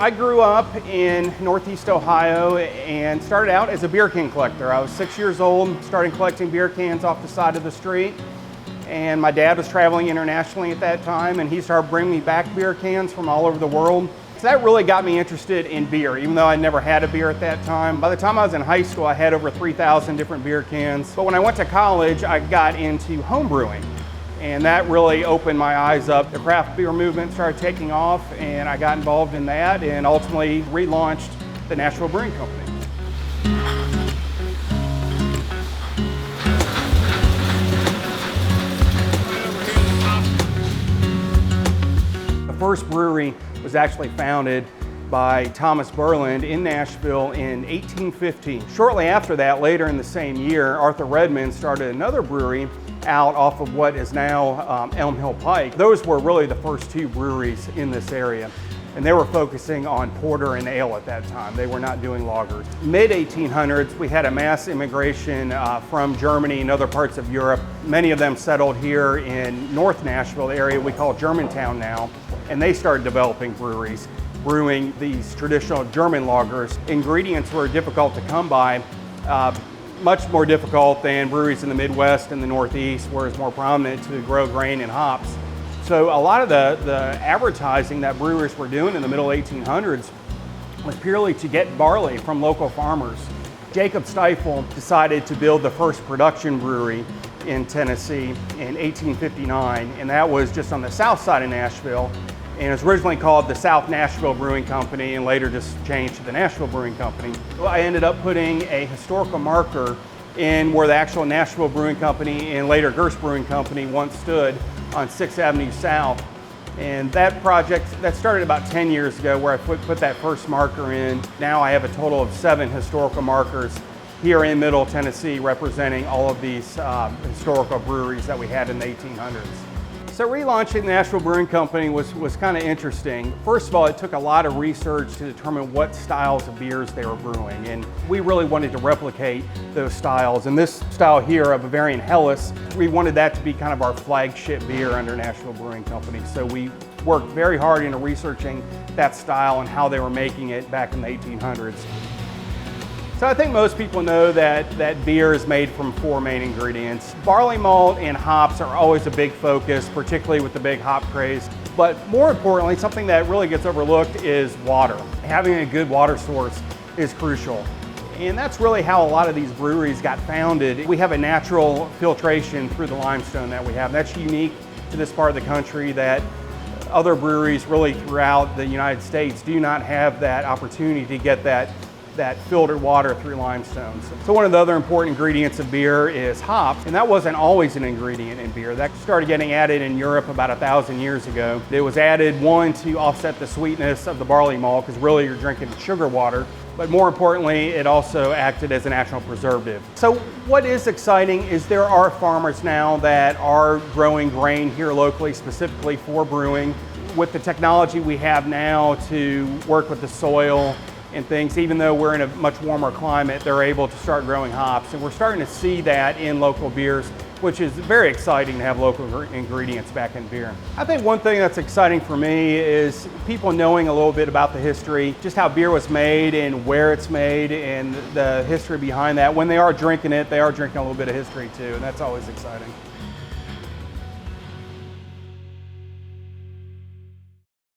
I grew up in Northeast Ohio and started out as a beer can collector. I was 6 years old, started collecting beer cans off the side of the street. And my dad was traveling internationally at that time, and he started bringing me back beer cans from all over the world. So that really got me interested in beer, even though I never had a beer at that time. By the time I was in high school, I had over 3,000 different beer cans. But when I went to college, I got into home brewing. And that really opened my eyes up. The craft beer movement started taking off, and I got involved in that and ultimately relaunched the Nashville Brewing Company. The first brewery was actually founded by Thomas Burland in Nashville in 1815. Shortly after that, later in the same year, Arthur Redmond started another brewery out off of what is now Elm Hill Pike. Those were really the first two breweries in this area, and they were focusing on porter and ale at that time. They were not doing lagers. Mid-1800s, we had a mass immigration from Germany and other parts of Europe. Many of them settled here in North Nashville, the area we call Germantown now, and they started developing breweries, brewing these traditional German lagers. Ingredients were difficult to come by, much more difficult than breweries in the Midwest and the Northeast, where it's more prominent to grow grain and hops. So a lot of the advertising that brewers were doing in the middle 1800s was purely to get barley from local farmers. Jacob Stiefel decided to build the first production brewery in Tennessee in 1859, and that was just on the south side of Nashville. And it was originally called the South Nashville Brewing Company and later just changed to the Nashville Brewing Company. Well, I ended up putting a historical marker in where the actual Nashville Brewing Company and later Gerst Brewing Company once stood on 6th Avenue South. And that project, that started about 10 years ago where I put that first marker in. Now I have a total of 7 historical markers here in Middle Tennessee representing all of these historical breweries that we had in the 1800s. So relaunching the Nashville Brewing Company was kind of interesting. First of all, it took a lot of research to determine what styles of beers they were brewing, and we really wanted to replicate those styles. And this style here of Bavarian Helles, we wanted that to be kind of our flagship beer under Nashville Brewing Company. So we worked very hard into researching that style and how they were making it back in the 1800s. So I think most people know that beer is made from 4 main ingredients. Barley malt and hops are always a big focus, particularly with the big hop craze. But more importantly, something that really gets overlooked is water. Having a good water source is crucial. And that's really how a lot of these breweries got founded. We have a natural filtration through the limestone that we have. That's unique to this part of the country that other breweries really throughout the United States do not have that opportunity to get that filtered water through limestones. So one of the other important ingredients of beer is hop, and that wasn't always an ingredient in beer. That started getting added in Europe about 1,000 years ago. It was added, one, to offset the sweetness of the barley malt, because really you're drinking sugar water, but more importantly, it also acted as a natural preservative. So what is exciting is there are farmers now that are growing grain here locally, specifically for brewing. With the technology we have now to work with the soil and things, even though we're in a much warmer climate, they're able to start growing hops. And we're starting to see that in local beers, which is very exciting to have local ingredients back in beer. I think one thing that's exciting for me is people knowing a little bit about the history, just how beer was made and where it's made and the history behind that. When they are drinking it, they are drinking a little bit of history too, and that's always exciting.